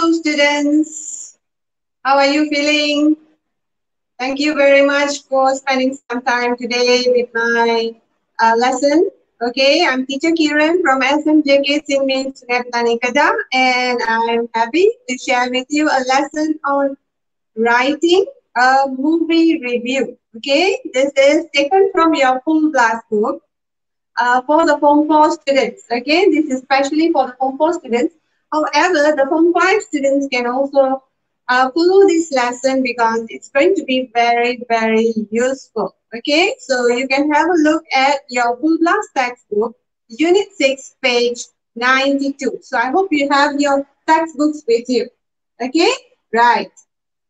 Hello students, how are you feeling? Thank you very much for spending some time today with my lesson. Okay, I'm teacher Kiran from SMJK Sin Min, Kedah, and I'm happy to share with you a lesson on writing a movie review. Okay, this is taken from your full blast book for the Form 4 students. Okay, this is especially for the Form 4 students. However, the Form 5 students can also follow this lesson because it's going to be very, very useful. Okay, so you can have a look at your full blast textbook, Unit 6, page 92. So I hope you have your textbooks with you. Okay, right.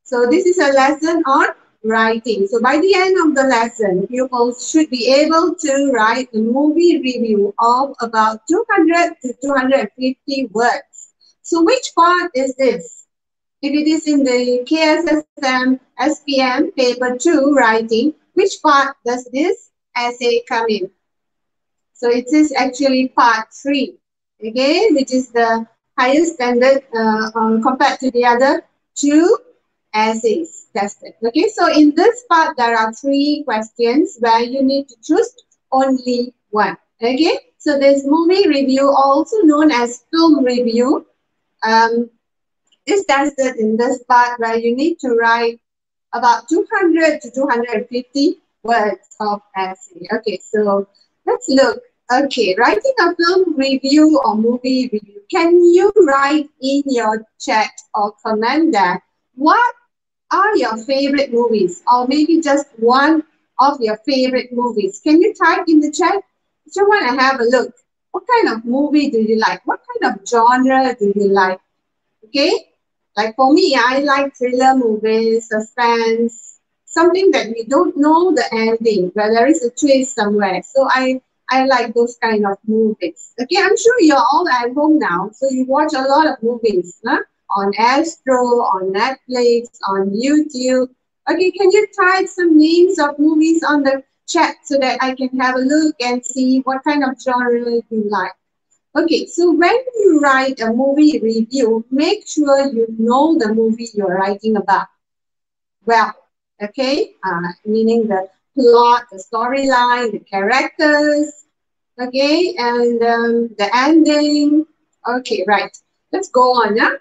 So this is a lesson on writing. So by the end of the lesson, pupils should be able to write a movie review of about 200 to 250 words. So which part is this? If it is in the KSSM SPM paper 2 writing, which part does this essay come in? So it is actually part 3, okay, which is the highest standard compared to the other 2 essays tested. Okay, so in this part, there are 3 questions where you need to choose only one. Okay, so this movie review, also known as film review, is tested in this part where you need to write about 200 to 250 words of essay. Okay, so let's look. Okay, writing a film review or movie review. Can you write in your chat or comment there what are your favorite movies, or maybe just one of your favorite movies? Can you type in the chat? So I want to have a look. What kind of movie do you like? What kind of genre do you like? Okay, like for me, I like thriller movies, suspense, something that we don't know the ending, where there is a twist somewhere. So I like those kind of movies. Okay, I'm sure you're all at home now, so you watch a lot of movies, huh? On Astro, on Netflix, on YouTube. Okay, can you type some names of movies on the chat so that I can have a look and see what kind of genre you like? Okay, so when you write a movie review, make sure you know the movie you're writing about well, okay? Meaning the plot, the storyline, the characters, okay? And the ending. Okay, right. Let's go on, yeah?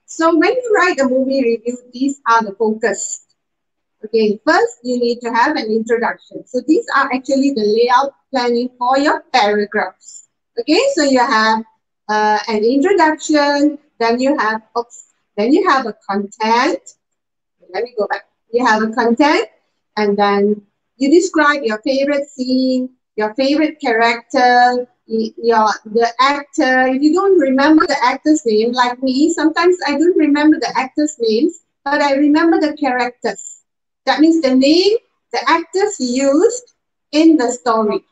So when you write a movie review, these are the focus. Okay, first you need to have an introduction. So these are actually the layout planning for your paragraphs. Okay, so you have an introduction, then you have a content. Let me go back. You have a content, and then you describe your favorite scene, your favorite character, the actor. If you don't remember the actor's name, like me, sometimes I don't remember the actor's names, but I remember the characters. That means the name, the actors used in the story.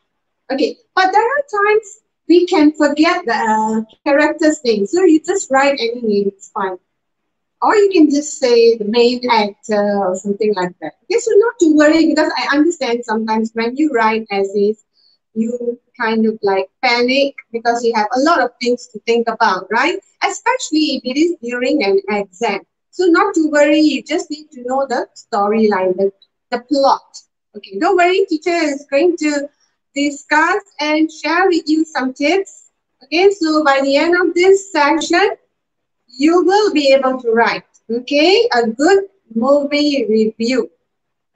Okay, but there are times we can forget the character's name, so you just write any name, it's fine. Or you can just say the main actor or something like that. Okay, so not to worry, because I understand sometimes when you write essays, you kind of like panic because you have a lot of things to think about, right? Especially if it is during an exam. So not to worry, you just need to know the storyline, the plot. Okay, don't worry, teacher is going to discuss and share with you some tips. Okay, so by the end of this session, you will be able to write, okay, a good movie review.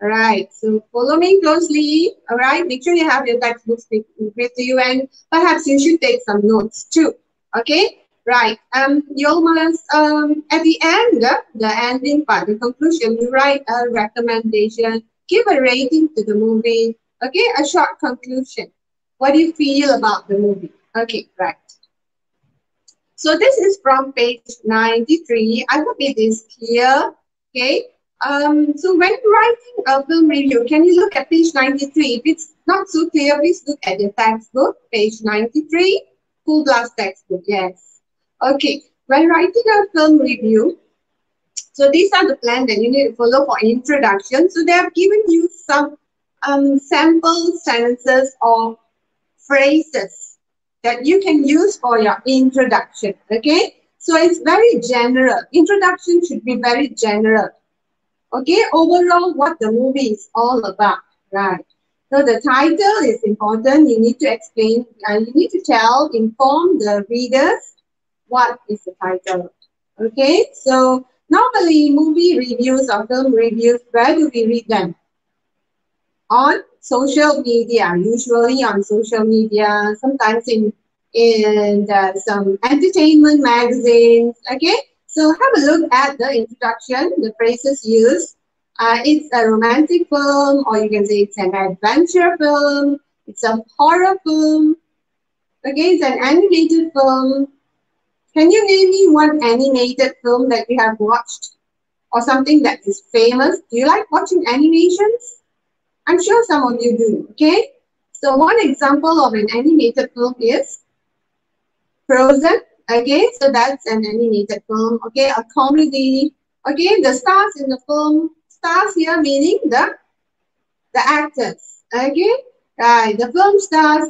All right, so follow me closely. All right, make sure you have your textbooks with you, and perhaps you should take some notes too. Okay, right. You almost at the end, the ending part, the conclusion, you write a recommendation, give a rating to the movie. Okay, a short conclusion. What do you feel about the movie? Okay, right. So this is from page 93. I hope it is clear. Okay. So when writing a film review, can you look at page 93? If it's not so clear, please look at your textbook, page 93, full blast textbook. Yes. Okay. When writing a film review, so these are the plan that you need to follow for introduction. So they have given you some sample sentences or phrases that you can use for your introduction. Okay. So it's very general. Introduction should be very general. Okay, overall, what the movie is all about, right? So the title is important. You need to explain, you need to inform the readers what is the title. Okay, so normally movie reviews or film reviews, where do we read them? On social media, usually on social media, sometimes in some entertainment magazines. Okay, so have a look at the introduction, the phrases used. It's a romantic film, or you can say it's an adventure film, it's a horror film, okay, it's an animated film. Can you name me one animated film that you have watched, or something that is famous? Do you like watching animations? I'm sure some of you do, okay? So one example of an animated film is Frozen, okay? So that's an animated film, okay? A comedy, okay? The stars in the film, stars here meaning the actors, okay? Right, the film stars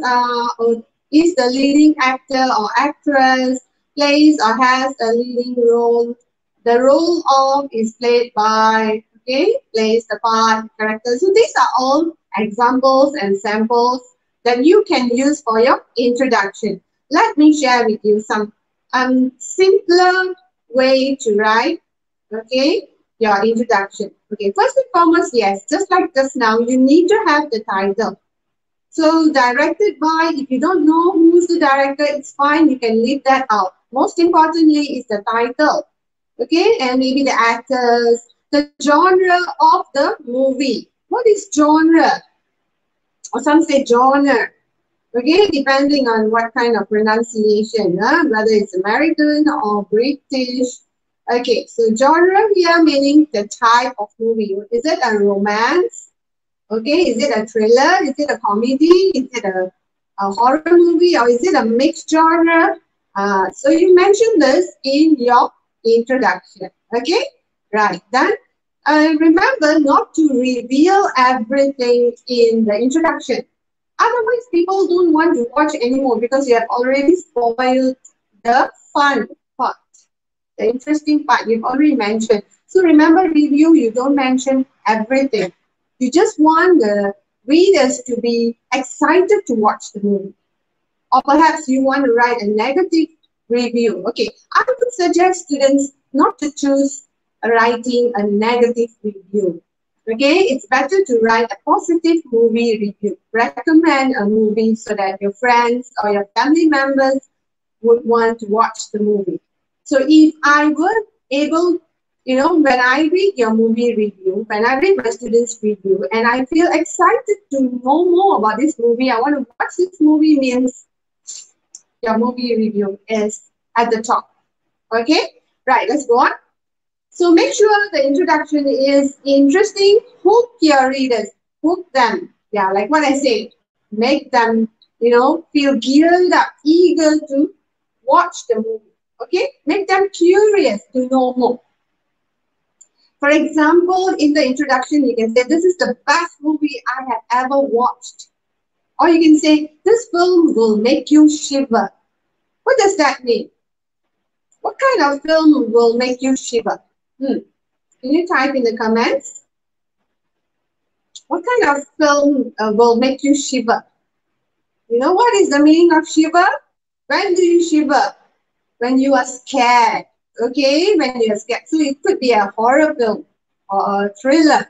is the leading actor or actress, plays or has a leading role. The role of is played by, okay, plays the part, character. So these are all examples and samples that you can use for your introduction. Let me share with you some simpler way to write, okay, your introduction. Okay, first and foremost, yes, just like just now, you need to have the title. So directed by, if you don't know who's the director, it's fine, you can leave that out. Most importantly is the title, okay, and maybe the actors, the genre of the movie. What is genre? Or some say genre, okay, depending on what kind of pronunciation, whether it's American or British. Okay, so genre here meaning the type of movie. Is it a romance? Okay, is it a thriller? Is it a comedy? Is it a horror movie? Or is it a mixed genre? So you mention this in your introduction. Okay, right. Then remember not to reveal everything in the introduction. Otherwise, people don't want to watch anymore because you have already spoiled the fun part, the interesting part you've already mentioned. So remember, review, you don't mention everything. You just want the readers to be excited to watch the movie. Or perhaps you want to write a negative review. Okay, I would suggest students not to choose writing a negative review. Okay, it's better to write a positive movie review. Recommend a movie so that your friends or your family members would want to watch the movie. So if I were able, you know, when I read your movie review, when I read my students' review, and I feel excited to know more about this movie, I want to watch this movie, means your movie review is at the top. Okay, right, let's go on. So make sure the introduction is interesting. Hook your readers, hook them. Yeah, like what I say, make them, you know, feel geared up, eager to watch the movie. Okay, make them curious to know more. For example, in the introduction, you can say, this is the best movie I have ever watched. Or you can say, this film will make you shiver. What does that mean? What kind of film will make you shiver? Can you type in the comments? What kind of film will make you shiver? You know what is the meaning of shiver? When do you shiver? When you are scared. Okay, when you are scared. So it could be a horror film or a thriller.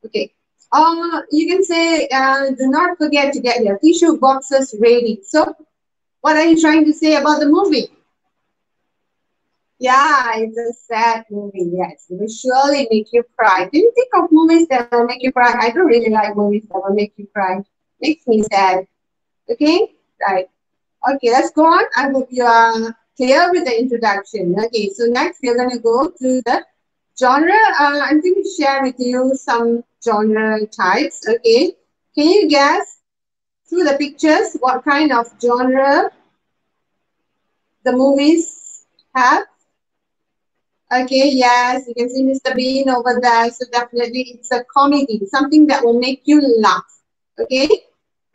Okay. You can say, do not forget to get your tissue boxes ready. So what are you trying to say about the movie? Yeah, it's a sad movie. Yes, it will surely make you cry. Do you think of movies that will make you cry? I don't really like movies that will make you cry. Makes me sad. Okay, right. Okay, let's go on. I hope you are clear with the introduction. Okay, so next we're going to go to the genre. I'm going to share with you some genre types. Okay, can you guess through the pictures what kind of genre the movies have? Okay, yes, you can see Mr. Bean over there. So definitely it's a comedy, something that will make you laugh. Okay,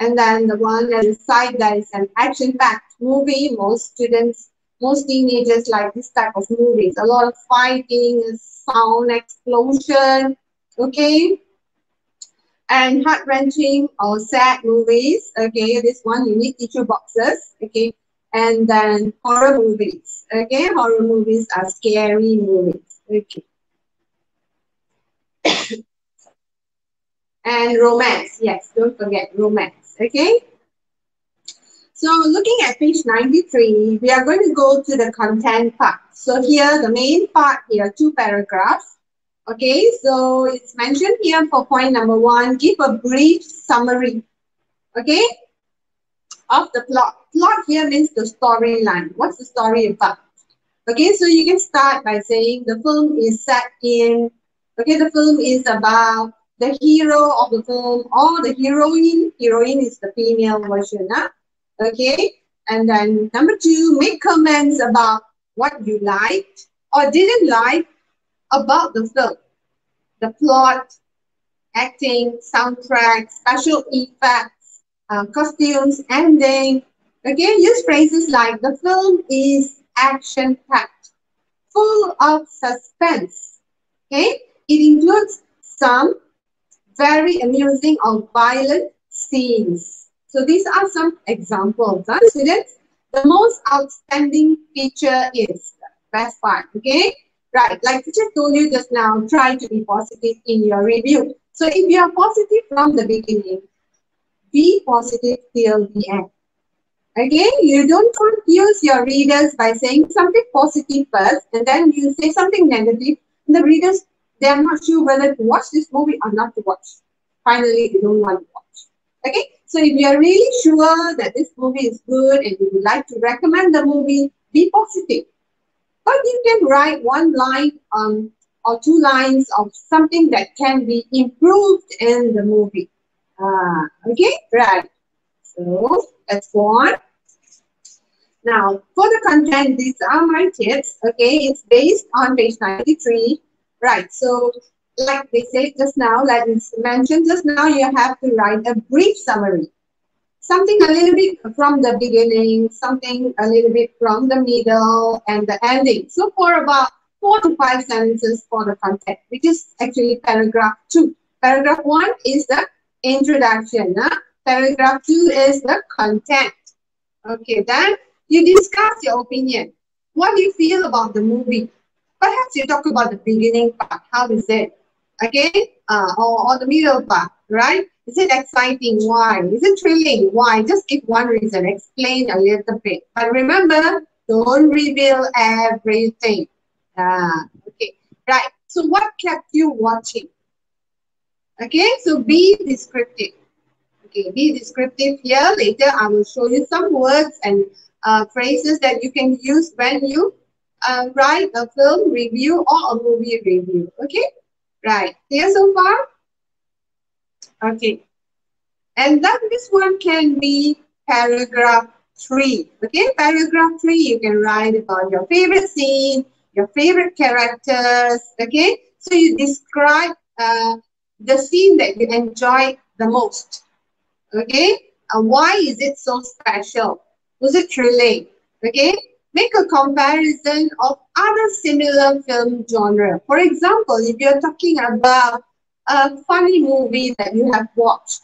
and then the one at the side, that is an action-packed movie. Most students most teenagers like this type of movies. A lot of fighting, sound, explosion, okay? And heart-wrenching or sad movies, okay? This one, you need tissue boxes, okay? And then horror movies, okay? Horror movies are scary movies, okay? And romance, yes, don't forget romance, okay? So looking at page 93, we are going to go to the content part. So here, the main part here, 2 paragraphs. Okay, so it's mentioned here for point number 1, give a brief summary, okay, of the plot. Plot here means the storyline. What's the story about? Okay, so you can start by saying the film is set in, okay, the film is about the hero of the film or the heroine. Heroine is the female version, huh? Okay, and then number 2, make comments about what you liked or didn't like about the film. The plot, acting, soundtrack, special effects, costumes, ending. Okay, use phrases like the film is action-packed, full of suspense. Okay, it includes some very amusing or violent scenes. So these are some examples. Huh? Students, the most outstanding feature is the best part. Okay, right. Like teacher told you just now, try to be positive in your review. So if you are positive from the beginning, be positive till the end. Okay, you don't confuse your readers by saying something positive first and then you say something negative. The readers, they are not sure whether to watch this movie or not to watch. Finally, they don't want to watch. Okay, so if you are really sure that this movie is good and you would like to recommend the movie, be positive. But you can write 1 line or 2 lines of something that can be improved in the movie. Okay, right. So let's go on. Now, for the content, these are my tips. Okay, it's based on page 93. Right, so like they said just now, like it's mentioned just now, you have to write a brief summary. Something a little bit from the beginning, something a little bit from the middle, and the ending. So for about 4 to 5 sentences for the content, which is actually paragraph 2. Paragraph 1 is the introduction. Paragraph 2 is the content. Okay, then you discuss your opinion. What do you feel about the movie? Perhaps you talk about the beginning part. How is it? Okay, or the middle part, right? Is it exciting? Why? Is it thrilling? Why? Just give one reason. Explain a little bit. But remember, don't reveal everything. Okay, right. So what kept you watching? Okay, so be descriptive. Okay, be descriptive here. Later, I will show you some words and phrases that you can use when you write a film review or a movie review. Okay, right. Clear so far? Okay. And then this one can be paragraph 3. Okay, paragraph 3, you can write about your favorite scene, your favorite characters. Okay, so you describe the scene that you enjoyed the most. Okay, why is it so special? Was it thrilling? Okay, make a comparison of other similar film genre. For example, if you're talking about a funny movie that you have watched,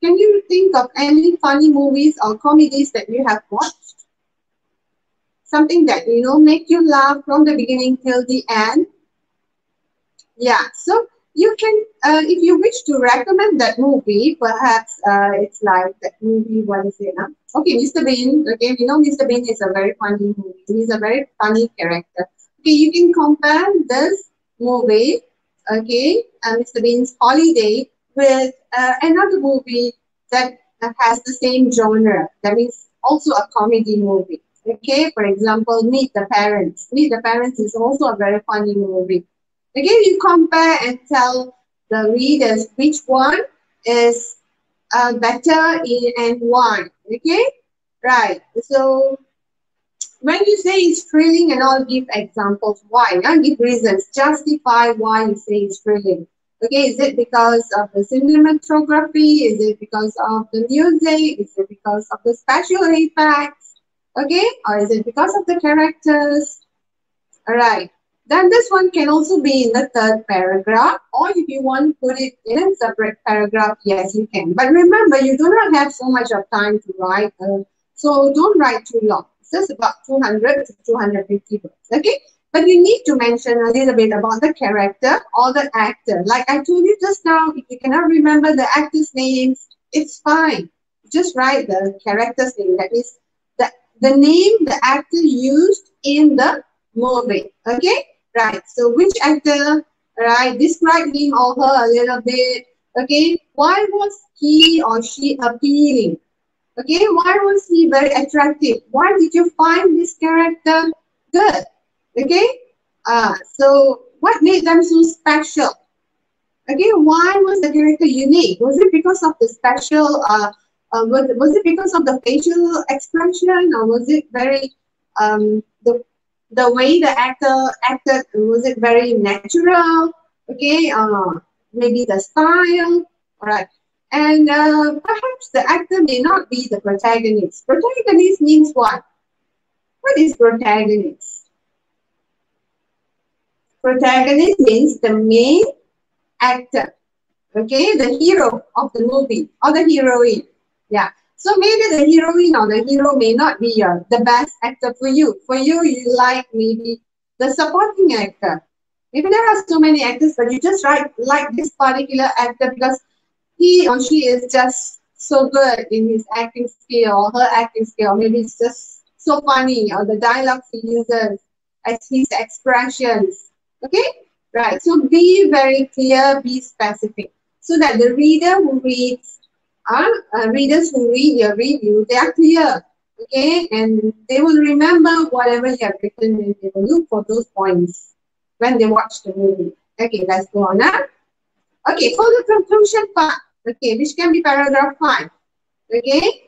can you think of any funny movies or comedies that you have watched? Something that, you know, make you laugh from the beginning till the end? Yeah, so you can, if you wish to recommend that movie, perhaps it's like that movie, what is it? Okay, Mr. Bean. Okay, you know Mr. Bean is a very funny movie. He's a very funny character. Okay, you can compare this movie, okay, Mr. Bean's Holiday, with another movie that has the same genre. That means also a comedy movie. Okay, for example, Meet the Parents. Meet the Parents is also a very funny movie. Again, you compare and tell the readers which one is better and why. Okay, right. So when you say it's thrilling and all, give examples why. Not give reasons. Justify why you say it's thrilling. Okay, is it because of the cinematography? Is it because of the music? Is it because of the special effects? Okay, or is it because of the characters? All right. Then this one can also be in the third paragraph, or if you want to put it in a separate paragraph, yes, you can. But remember, you do not have so much of time to write, so don't write too long. It's just about 200 to 250 words, okay? But you need to mention a little bit about the character or the actor. Like I told you just now, if you cannot remember the actor's names, it's fine. Just write the character's name. That is the name the actor used in the movie. Okay, right. So which actor? Right. Describe him or her a little bit. Okay. Why was he or she appealing? Okay. Why was he very attractive? Why did you find this character good? Okay. So what made them so special? Okay. Why was the character unique? Was it because of the special? Was it because of the facial expression, or was it very the way the actor acted? Was it very natural? Okay, maybe the style. All right, and perhaps the actor may not be the protagonist. Protagonist means what? What is protagonist? Protagonist means the main actor. Okay, the hero of the movie or the heroine. Yeah. So maybe the heroine or the hero may not be the best actor for you. For you, you like maybe the supporting actor. Maybe there are so many actors, but you just like this particular actor because he or she is just so good in his acting skill or her acting skill. Maybe it's just so funny, or the dialogues he uses, as his expressions. Okay? Right. So be very clear, be specific, so that the reader who reads, readers who read your review, they are clear, okay, and they will remember whatever you have written, and they will look for those points when they watch the movie. Okay, let's go on now. Okay, for the conclusion part, okay, which can be paragraph 5, okay,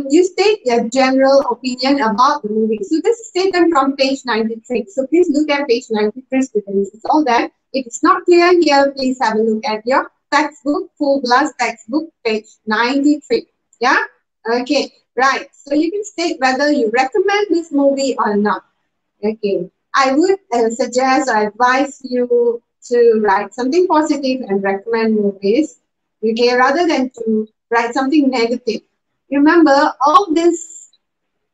you state your general opinion about the movie. So this is taken from page 93. So please look at page 93, students. It's all that. If it's not clear here, please have a look at your textbook, full blast textbook, page 93. Yeah? Okay, right. So you can state whether you recommend this movie or not. Okay. I would suggest or advise you to write something positive and recommend movies. Okay, rather than to write something negative. Remember, all this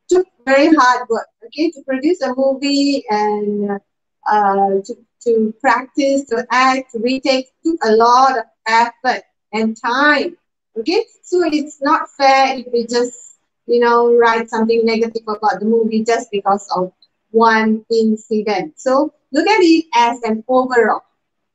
took very hard work, okay, to produce a movie and to practice, to act, to retake, took a lot of effort and time, okay? So it's not fair if we just, write something negative about the movie just because of one incident. So look at it as an overall.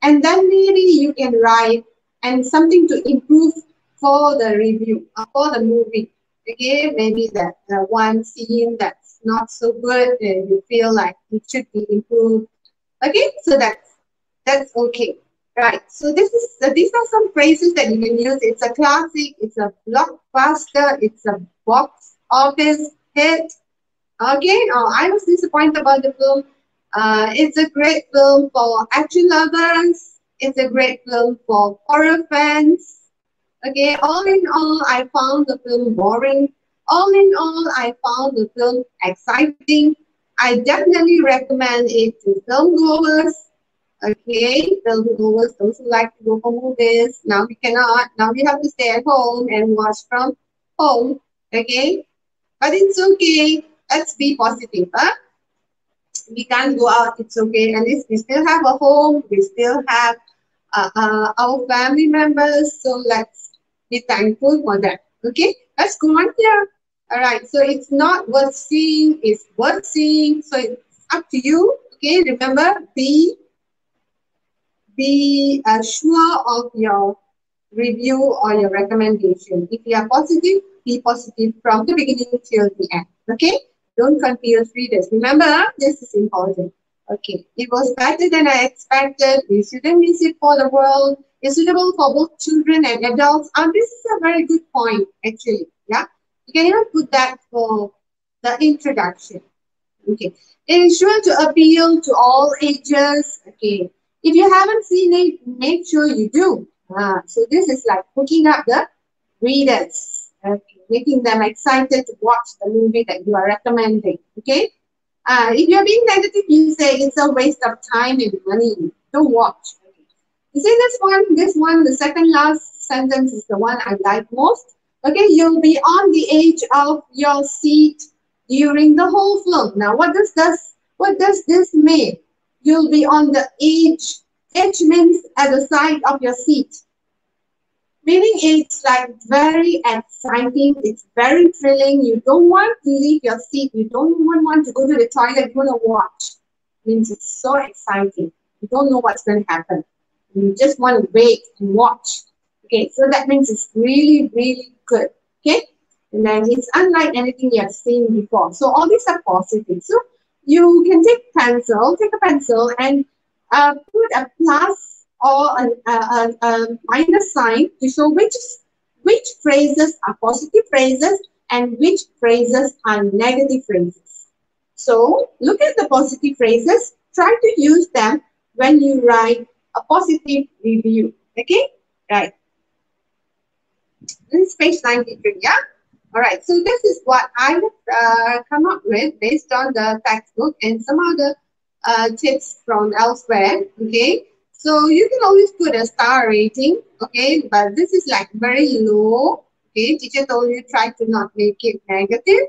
And then maybe you can write and something to improve for the review, for the movie. Okay, maybe that one scene that's not so good and you feel like it should be improved. Okay, so that's okay. Right, so these are some phrases that you can use. It's a classic, it's a blockbuster, it's a box office hit. Okay, I was disappointed about the film. It's a great film for action lovers. It's a great film for horror fans. Okay, all in all, I found the film boring. All in all, I found the film exciting. I definitely recommend it to film goers. Okay, film goers, those who like to go for movies. Now we cannot. Now we have to stay at home and watch from home. Okay, but it's okay. Let's be positive. Huh? We can't go out. It's okay. At least we still have a home. We still have our family members. So let's be thankful for that. Okay, let's go on here. All right, so it's not worth seeing, it's worth seeing. So it's up to you. Okay, remember, be sure of your review or your recommendation. If you are positive, be positive from the beginning till the end. Okay, don't confuse readers. Remember, this is important. Okay, it was better than I expected. We shouldn't miss it for the world. It's suitable for both children and adults. And this is a very good point, actually. Yeah, you can even put that for the introduction. Okay, it is sure to appeal to all ages. Okay, if you haven't seen it, make sure you do. So this is like hooking up the readers. Okay. making them excited to watch the movie that you are recommending. Okay. If you're being negative, you say it's a waste of time and money. Don't watch. You see this one, the second last sentence is the one I like most. Okay, you'll be on the edge of your seat during the whole film. Now, what does this mean? You'll be on the edge. Edge means at the side of your seat. Meaning it's like very exciting, it's very thrilling. You don't want to leave your seat. You don't even want to go to the toilet. You want to watch. It means it's so exciting. You don't know what's going to happen. You just want to wait and watch. Okay, so that means it's really, really good. Okay, and then it's unlike anything you have seen before. So all these are positive. So you can take a pencil and put a plus or a minus sign to show which phrases are positive phrases and which phrases are negative phrases. So look at the positive phrases. Try to use them when you write a positive review. Okay, right. This is page 93, yeah? All right, so this is what I have come up with based on the textbook and some other tips from elsewhere, okay? So you can always put a star rating, okay? But this is like very low, okay? Teacher told you try to not make it negative,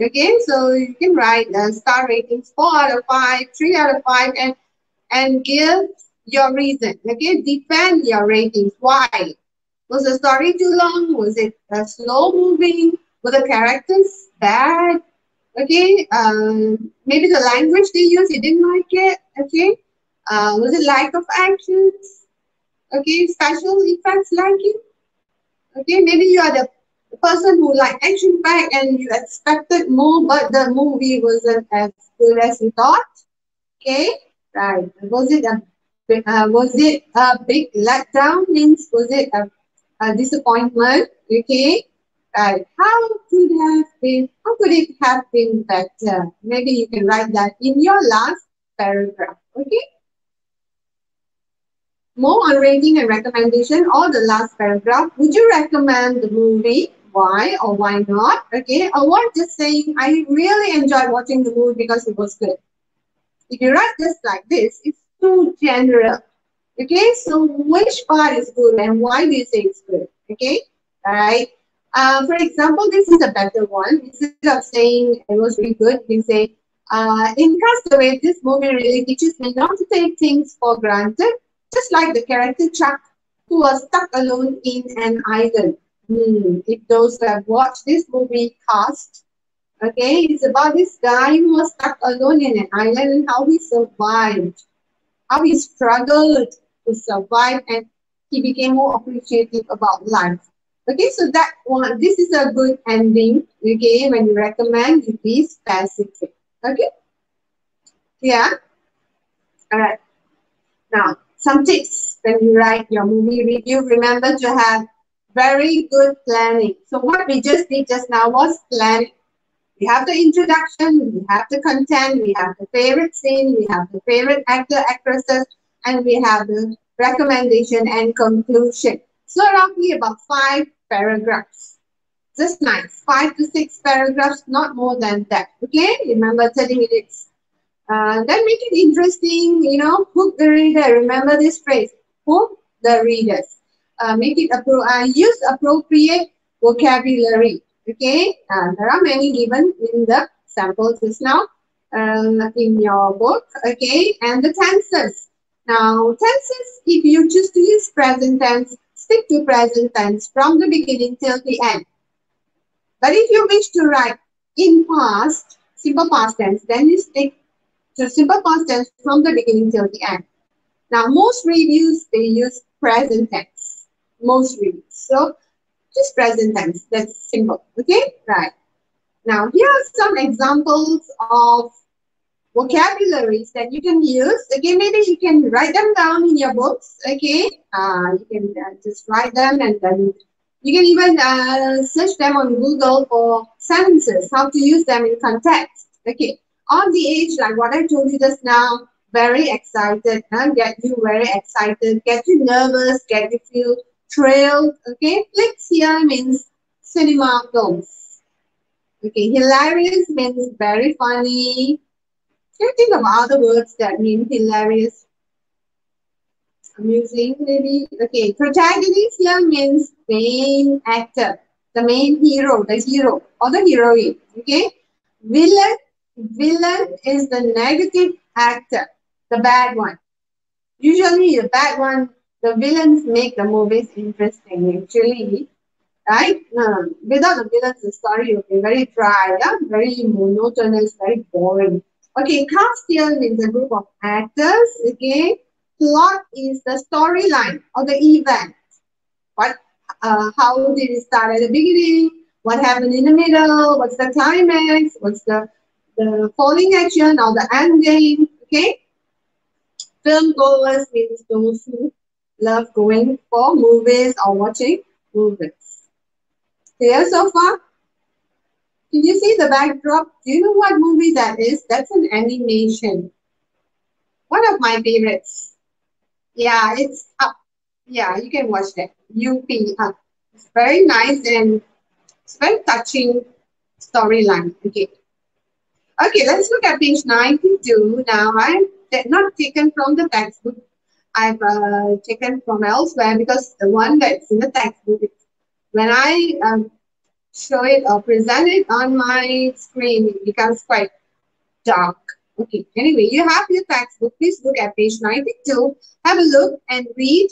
okay? So you can write star ratings 4 out of 5, 3 out of 5, and give your reason, okay? Defend your ratings. Why? Was the story too long? Was it slow moving? Were the characters bad? Okay, maybe the language they used, you didn't like it. Okay, was it lack of actions? Okay, special effects lacking. Okay, maybe you are the person who like action packed and you expected more, but the movie wasn't as good as you thought. Okay, right. Was it a big letdown? Means was it a disappointment? Okay, right. How could it have been better? Maybe you can write that in your last paragraph. Okay. More on rating and recommendation or the last paragraph. Would you recommend the movie? Why or why not? Okay. Or what just saying, I really enjoyed watching the movie because it was good. If you write just like this, it's too general. Okay. So which part is good and why do you say it's good? Okay. Right. For example, this is a better one. Instead of saying it was really good, you can say, in Castaway, this movie really teaches me not to take things for granted. Just like the character Chuck, who was stuck alone in an island. If those who have watched this movie cast, okay, it's about this guy who was stuck alone in an island and how he survived, how he struggled to survive, and he became more appreciative about life. Okay, so that one, this is a good ending. Okay, when you recommend, you be specific. Okay, yeah, all right. Now, some tips when you write your movie review. Remember to have very good planning. So what we just did just now was planning. We have the introduction, we have the content, we have the favorite scene, we have the favorite actor, actresses, and we have the recommendation and conclusion. So roughly about 5 paragraphs. Just nice. 5 to 6 paragraphs, not more than that. Okay? Remember 30 minutes. Then make it interesting, you know, hook the reader. Remember this phrase, hook the readers. Make it use appropriate vocabulary. Okay, there are many given in the samples just now in your book. Okay, and the tenses. Now, tenses, if you choose to use present tense, stick to present tense from the beginning till the end. But if you wish to write in past, simple past tense, then you stick to simple past tense from the beginning till the end. Now, most reviews, they use present tense. Most reviews. So, just present tense. That's simple. Okay? Right. Now, here are some examples of vocabularies that you can use. Okay, maybe you can write them down in your books. Okay? You can just write them and then you can even search them on Google for sentences, how to use them in context. Okay. On the edge, like what I told you just now, very excited, get you very excited, get you nervous, get you feel thrilled. Okay, flicks here means cinema films. Okay, hilarious means very funny. Can you think of other words that mean hilarious? Amusing, maybe? Okay, protagonist here means main actor, the main hero, the hero or the heroine. Okay, villain is the negative actor, the bad one. Usually, the bad one, the villains make the movies interesting. Actually, right? Without the villains, the story will be very dry, yeah? Very monotonous, very boring. Okay, cast here means a group of actors. Okay, plot is the storyline or the event. What, how did it start at the beginning? What happened in the middle? What's the climax? What's the falling action or the ending? Okay, film goers means those who love going for movies or watching movies. Clear so far? Can you see the backdrop? Do you know what movie that is? That's an animation. One of my favorites. Yeah, it's Up. Yeah, you can watch that. UP Up. It's very nice and it's very touching storyline. Okay. Okay, let's look at page 92. Now, I'm not taken from the textbook. I've taken from elsewhere because the one that's in the textbook, when I show it or present it on my screen, it becomes quite dark. Okay, anyway, you have your textbook. Please look at page 92. Have a look and read.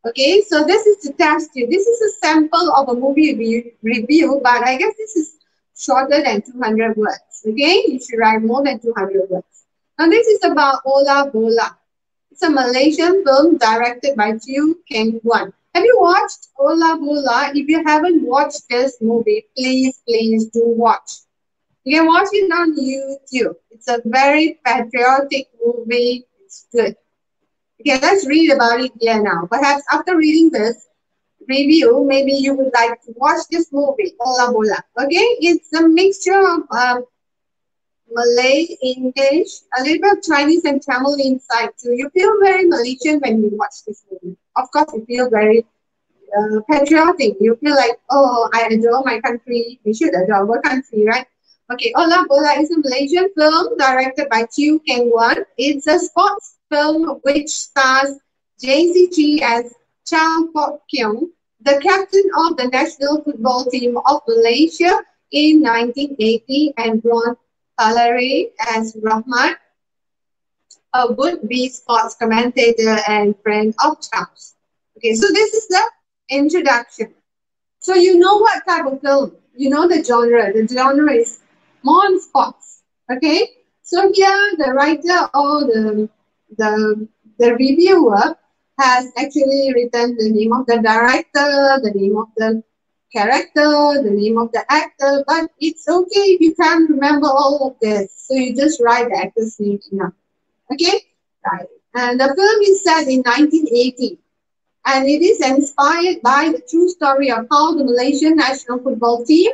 Okay, so this is to test you. This is a sample of a movie review, but I guess this is shorter than 200 words. Okay, you should write more than 200 words. Now, this is about Olah Bola. It's a Malaysian film directed by Chew Keng Wan. Have you watched Olah Bola? If you haven't watched this movie, please do watch. You can watch it on YouTube. It's a very patriotic movie. It's good. Okay, let's read about it here now. Perhaps after reading this review, maybe you would like to watch this movie, Olah Bola. Okay, it's a mixture of Malay, English, a little bit of Chinese and Tamil inside too. You feel very Malaysian when you watch this movie. Of course, you feel very patriotic. You feel like, oh, I adore my country. We should adore our country, right? Okay, Olah Bola is a Malaysian film directed by Chew Keng Wan. It's a sports film which stars JCG as Chow Kok Keong, the captain of the national football team of Malaysia in 1980, and Ron Palare as Rahmat, a would-be sports commentator and friend of Chow's. Okay, so this is the introduction. So you know what type of film, you know the genre. The genre is more on sports. Okay, so here the writer or the reviewer has actually written the name of the director, the name of the character, the name of the actor, but it's okay if you can't remember all of this. So you just write the actor's name enough. Okay, right. And the film is set in 1980. And it is inspired by the true story of how the Malaysian national football team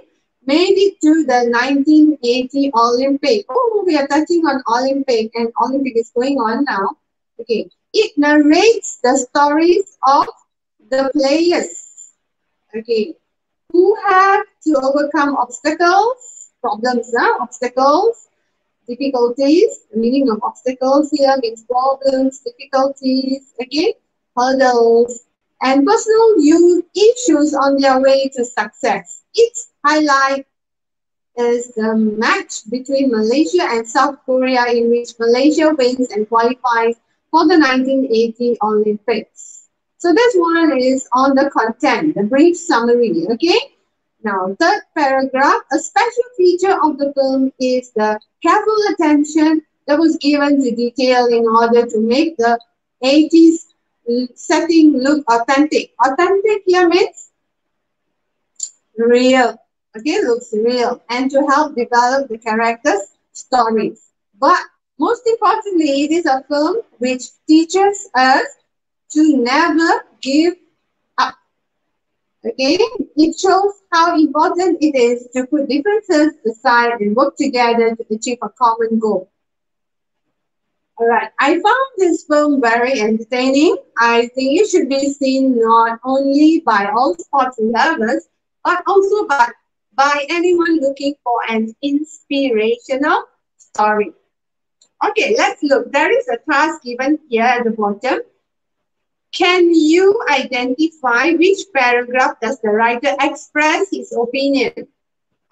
made it to the 1980 Olympic. Oh, we are touching on Olympic, and Olympic is going on now. Okay, it narrates the stories of the players, okay, who have to overcome obstacles, problems, obstacles, difficulties. The meaning of obstacles here means problems, difficulties, okay, hurdles, and personal issues on their way to success. Its highlight is the match between Malaysia and South Korea, in which Malaysia wins and qualifies for the 1980 Olympics. So this one is on the content, the brief summary, okay? Now, third paragraph, a special feature of the film is the careful attention that was given to detail in order to make the 80s setting look authentic. Authentic here means real. Okay, looks real. And to help develop the characters' stories. But most importantly, it is a film which teaches us to never give up. Okay, it shows how important it is to put differences aside and work together to achieve a common goal. All right, I found this film very entertaining. I think it should be seen not only by all sports lovers, but also by anyone looking for an inspirational story. Okay, let's look. There is a task given here at the bottom. Can you identify which paragraph does the writer express his opinion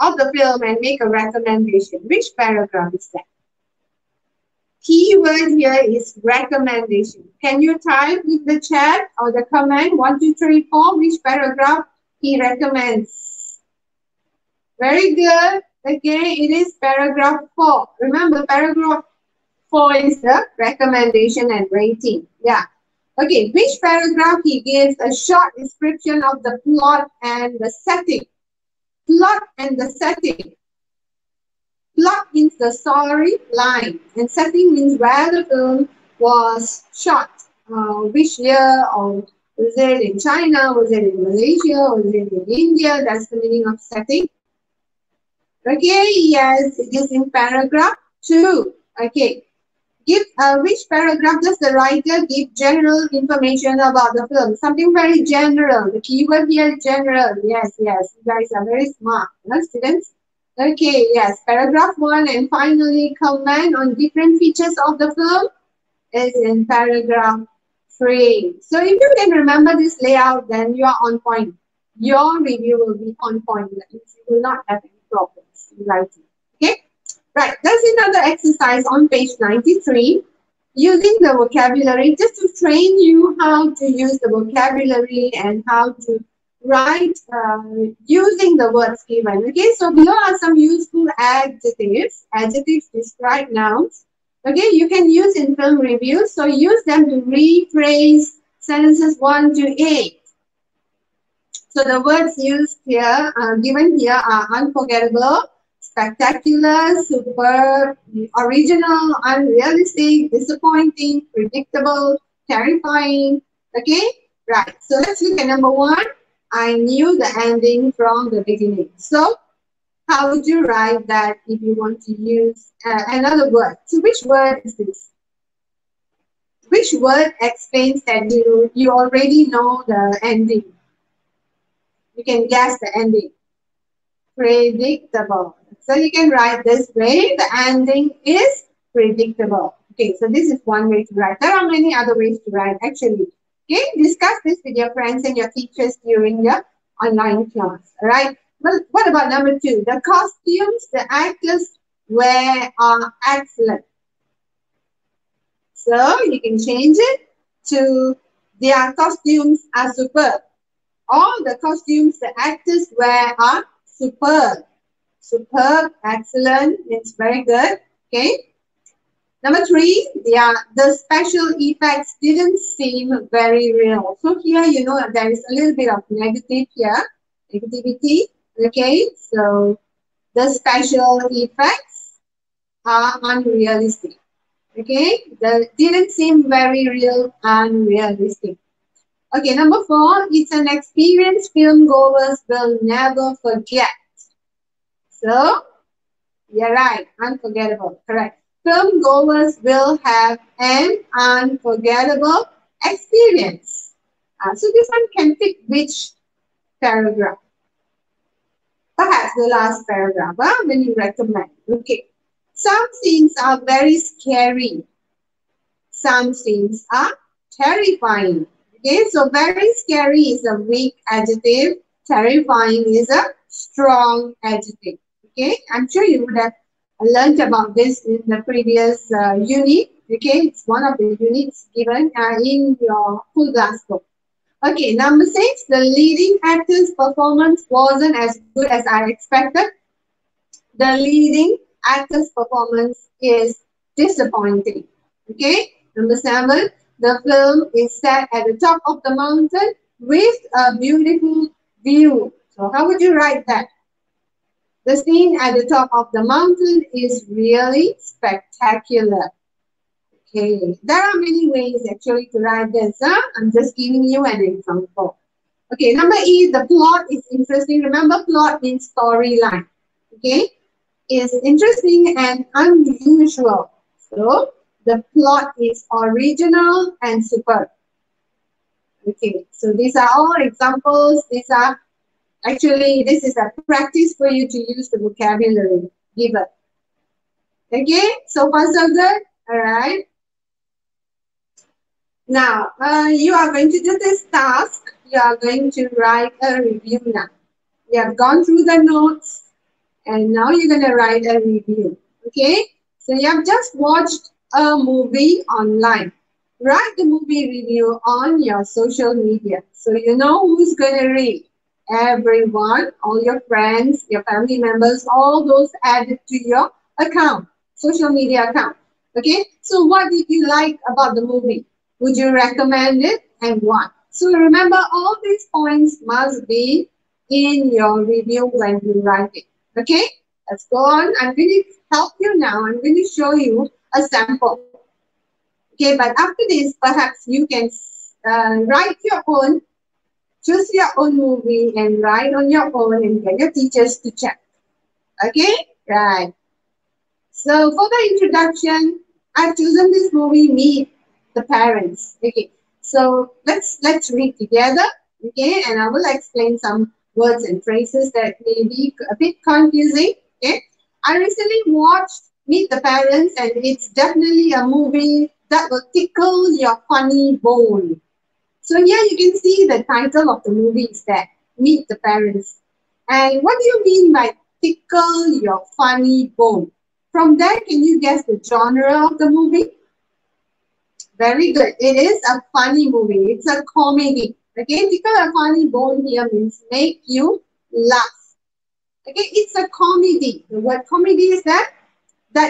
of the film and make a recommendation? Which paragraph is that? Keyword here is recommendation. Can you type in the chat or the comment 1, 2, 3, 4 which paragraph he recommends? Very good. Okay, it is paragraph 4. Remember, paragraph 4 is the recommendation and rating. Yeah. Okay, which paragraph he gives a short description of the plot and the setting? Plot and the setting. Plot means the storyline, and setting means where the film was shot. Which year, or was it in China, was it in Malaysia, was it in India? That's the meaning of setting. Okay, yes, it is in paragraph 2. Okay. Give which paragraph does the writer give general information about the film? Something very general. The keyword here is general. Yes, yes. You guys are very smart, huh, students? Okay, yes. Paragraph 1, and finally comment on different features of the film is in paragraph 3. So if you can remember this layout, then you are on point. Your review will be on point. That means you will not have any problems in writing. Okay? Right, there's another exercise on page 93, using the vocabulary, just to train you how to use the vocabulary and how to write using the words given. Okay, so here are some useful adjectives. Adjectives describe nouns. Okay, you can use in film reviews, so use them to rephrase sentences 1 to 8. So the words used here, given here, are unforgettable, spectacular, superb, original, unrealistic, disappointing, predictable, terrifying. Okay, right. So let's look at number 1. I knew the ending from the beginning. So how would you write that if you want to use another word? So which word is this? Which word explains that you already know the ending? You can guess the ending. Predictable. So you can write this way. The ending is predictable. Okay, so this is one way to write. There are many other ways to write actually. Okay, discuss this with your friends and your teachers during your online class. All right. Well, what about number 2? The costumes the actors wear are excellent. So you can change it to their costumes are superb. All the costumes the actors wear are superb. Superb, excellent, means very good. Okay. Number 3, the special effects didn't seem very real. So here, you know, there is a little bit of negative here, negativity. Okay, so the special effects are unrealistic. Okay, they didn't seem very real, unrealistic. Okay, number 4, it's an experience film goers will never forget. So, you're right, unforgettable, correct. Film goers will have an unforgettable experience. So this one can fit which paragraph? Perhaps the last paragraph, when you recommend. Okay. Some scenes are very scary. Some scenes are terrifying. Okay, so very scary is a weak adjective. Terrifying is a strong adjective. Okay, I'm sure you would have learned about this in the previous unit. Okay, it's one of the units given in your full class book. Okay, number 6, the leading actor's performance wasn't as good as I expected. The leading actor's performance is disappointing. Okay, number 7, the film is set at the top of the mountain with a beautiful view. So how would you write that? The scene at the top of the mountain is really spectacular. Okay, there are many ways actually to write this. I'm just giving you an example. Okay, number 8, the plot is interesting. Remember, plot means storyline. Okay, is interesting and unusual. So the plot is original and superb. Okay, so these are all examples. These are Actually, this is a practice for you to use the vocabulary given. Okay, so far so good? All right. Now, you are going to do this task. You are going to write a review now. You have gone through the notes and now you're going to write a review. Okay, so you have just watched a movie online. Write the movie review on your social media. So you know who's going to read. Everyone, all your friends, your family members, all those added to your account, social media account. Okay, so what did you like about the movie? Would you recommend it and why? So remember, all these points must be in your review when you write it. Okay, let's go on. I'm going to help you now. I'm going to show you a sample. Okay, but after this, perhaps you can write your own, choose your own movie and write on your own and get your teachers to check. Okay, right. So for the introduction, I've chosen this movie, Meet the Parents. Okay, so let's read together. Okay, and I will explain some words and phrases that may be a bit confusing. Okay, I recently watched Meet the Parents, and it's definitely a movie that will tickle your funny bone. So here you can see the title of the movie is that Meet the Parents. And what do you mean by tickle your funny bone? From there, can you guess the genre of the movie? Very good. It is a funny movie. It's a comedy. Okay, tickle a funny bone here means make you laugh. Okay, it's a comedy. The word comedy is that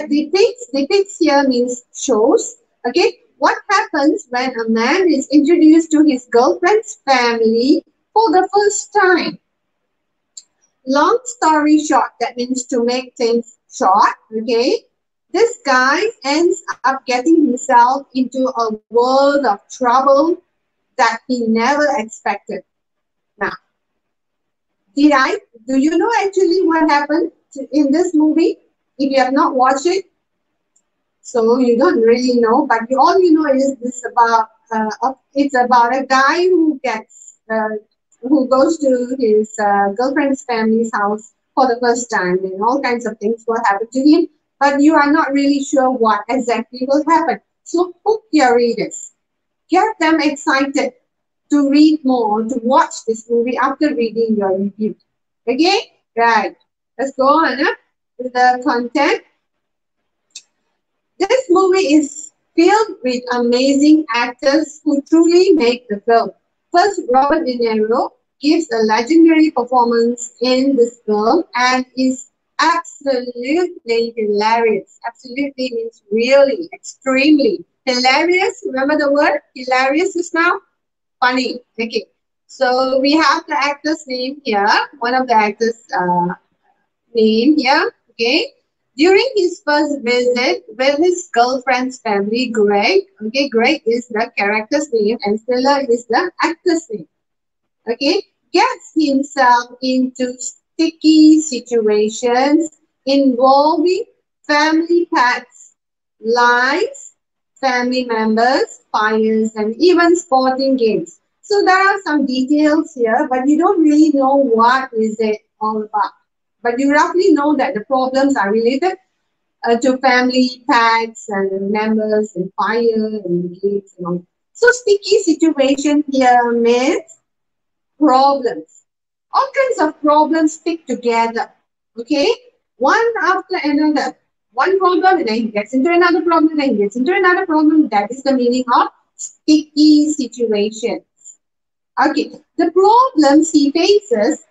depicts here means shows. Okay, what happens when a man is introduced to his girlfriend's family for the first time? Long story short, that means to make things short, okay? This guy ends up getting himself into a world of trouble that he never expected. Now, do you know actually what happened in this movie? If you have not watched it, so you don't really know, but all you know is this about it's about a guy who goes to his girlfriend's family's house for the first time, and all kinds of things will happen to him, but you are not really sure what exactly will happen. So hook your readers, get them excited to read more, to watch this movie after reading your review. Okay, right? Let's go on with the content. This movie is filled with amazing actors who truly make the film. First, Robert De Niro gives a legendary performance in this film and is absolutely hilarious. Absolutely means really, extremely. Hilarious, remember the word? Hilarious is now funny. Okay. So we have the actor's name here. One of the actors' name here. Okay. During his first visit with his girlfriend's family, Greg, okay, Greg is the character's name and Stella is the actor's name, okay, gets himself into sticky situations involving family pets, lives, family members, fires, and even sporting games. So there are some details here, but you don't really know what is it all about. But you roughly know that the problems are related to family pets and members and fire and games and all. So sticky situation here means problems. All kinds of problems stick together. Okay? One after another. One problem and then he gets into another problem, then he gets into another problem. That is the meaning of sticky situations. Okay. The problems he faces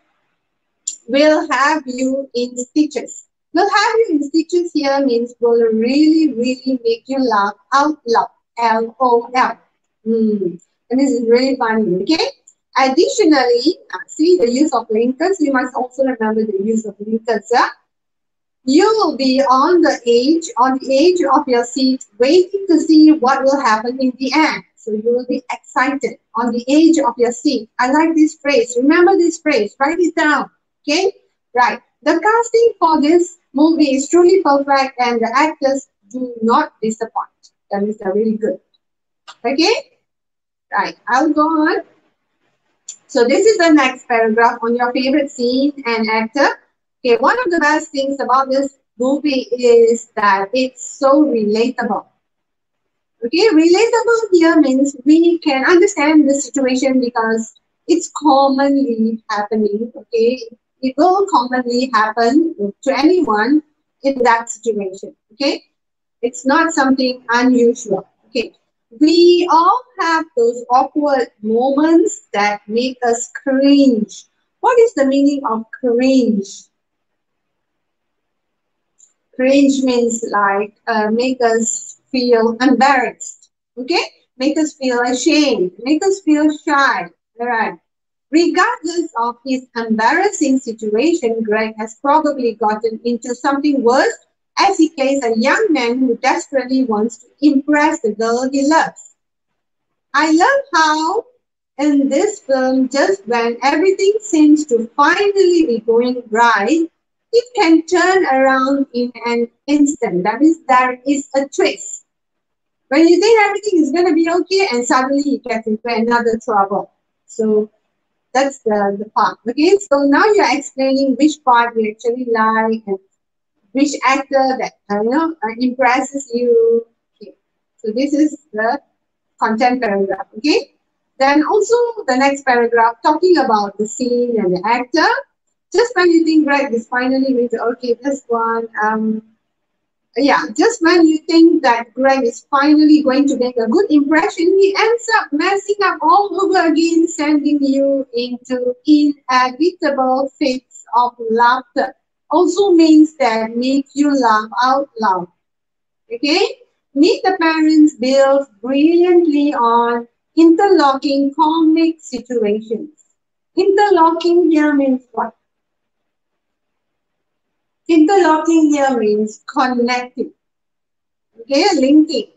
will have you in stitches. Will have you in stitches here means will really, really make you laugh out loud. LOL. And this is really funny, okay? Additionally, see the use of linkers. You must also remember the use of linkers. You will be on the edge of your seat, waiting to see what will happen in the end. So you will be excited on the edge of your seat. I like this phrase. Remember this phrase. Write it down. Okay, right. The casting for this movie is truly perfect and the actors do not disappoint. That means they're really good. Okay, right. I'll go on. So this is the next paragraph on your favorite scene and actor. Okay, one of the best things about this movie is that it's so relatable. Okay, relatable here means we can understand the situation because it's commonly happening. Okay, it will commonly happen to anyone in that situation. Okay, it's not something unusual. Okay, we all have those awkward moments that make us cringe. What is the meaning of cringe? Cringe means like make us feel embarrassed, okay? Make us feel ashamed, make us feel shy, all right? Regardless of his embarrassing situation, Greg has probably gotten into something worse as he plays a young man who desperately wants to impress the girl he loves. I love how in this film, just when everything seems to finally be going right, it can turn around in an instant. That means there is a twist. When you think everything is going to be okay, and suddenly you get into another trouble. So that's the part. Okay, so now you're explaining which part you actually like and which actor that impresses you. Okay, so this is the content paragraph. Okay. Then also the next paragraph talking about the scene and the actor. Just when you think Greg is finally going to, okay, this one, just when you think that Greg is finally going to make a good impression, he ends up messing up all over again, sending you into inevitable fits of laughter. Also means that make you laugh out loud. Okay? Meet the Parents builds brilliantly on interlocking comic situations. Interlocking here means what? Interlocking here means connecting. Okay, linking.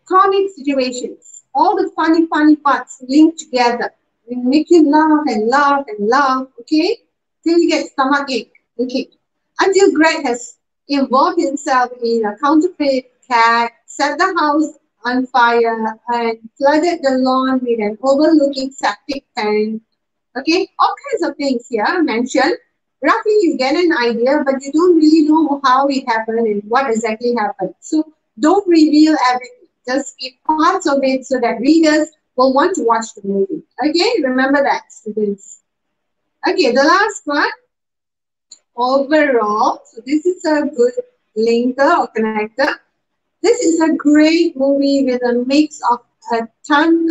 Comic situations. All the funny parts linked together. Will make you laugh and laugh and laugh. Okay? Till you get stomachache. Okay. Until Greg has involved himself in a counterfeit cat, set the house on fire, and flooded the lawn with an overlooking septic tank. Okay, all kinds of things here mentioned. Roughly, you get an idea, but you don't really know how it happened and what exactly happened. So don't reveal everything. Just keep parts of it so that readers will want to watch the movie. Okay, remember that, students. Okay, the last one. Overall, so this is a good linker or connector. This is a great movie with a mix of a ton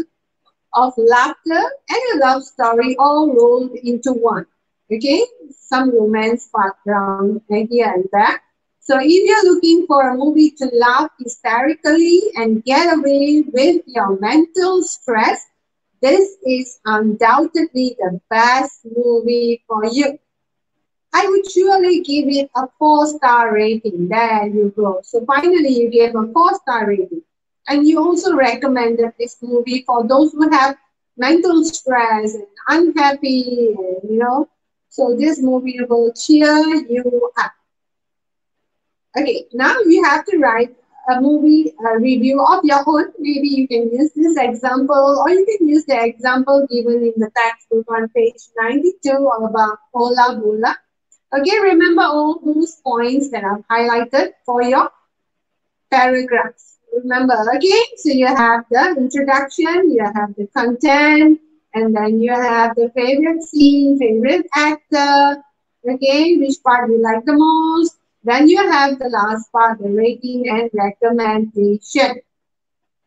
of laughter and a love story all rolled into one. Okay, some romance background here and there. So if you're looking for a movie to laugh hysterically and get away with your mental stress, this is undoubtedly the best movie for you. I would surely give it a 4-star rating. There you go. So finally, you gave a 4-star rating. And you also recommended this movie for those who have mental stress and unhappy, and, so this movie will cheer you up. Okay, now you have to write a movie review of your own. Maybe you can use this example, or you can use the example given in the textbook on page 92 about Ola Bola. Okay, remember all those points that I've highlighted for your paragraphs. Remember again, so you have the introduction, you have the content, and then you have the favorite scene, favorite actor, okay, which part you like the most. Then you have the last part, the rating and recommendation.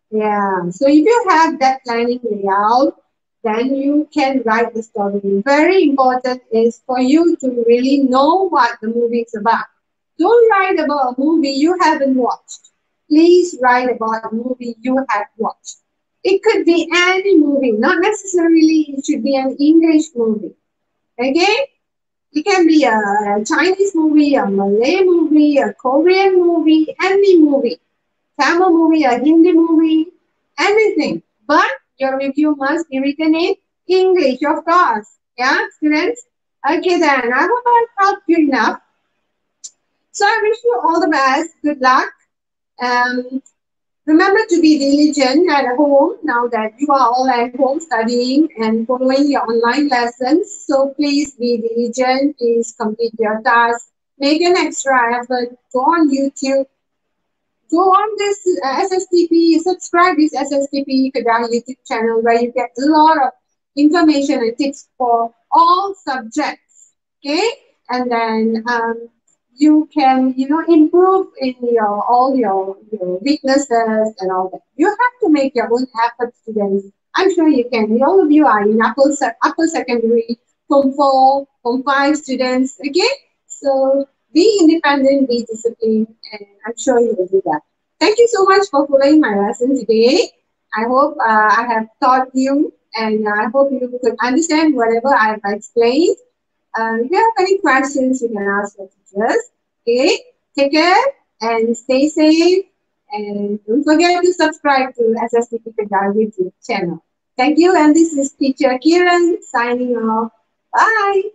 Yeah, so if you have that planning layout, then you can write the story. Very important is for you to really know what the movie is about. Don't write about a movie you haven't watched. Please write about a movie you have watched. It could be any movie, not necessarily it should be an English movie. Okay? It can be a Chinese movie, a Malay movie, a Korean movie, any movie. Tamil movie, a Hindi movie, anything. But your review must be written in English, of course. Yeah, students? Okay then, I hope I've helped you enough. So I wish you all the best. Good luck. Remember to be diligent at home now that you are all at home studying and following your online lessons. So please be diligent, please complete your tasks, make an extra effort, go on YouTube, go on this SSTP, subscribe this SSTP Kedah YouTube channel where you get a lot of information and tips for all subjects. Okay, and then you can improve in your weaknesses and all that. You have to make your own effort, students. I'm sure you can. All of you are in upper secondary, Form 4, Form 5 students. Okay, so be independent, be disciplined, and I'm sure you will do that. Thank you so much for following my lesson today. I hope I have taught you, and I hope you could understand whatever I have explained. If you have any questions, you can ask your teachers. Okay, take care and stay safe. And don't forget to subscribe to SSTP Kedah YouTube channel. Thank you, and this is Teacher Kiran signing off. Bye.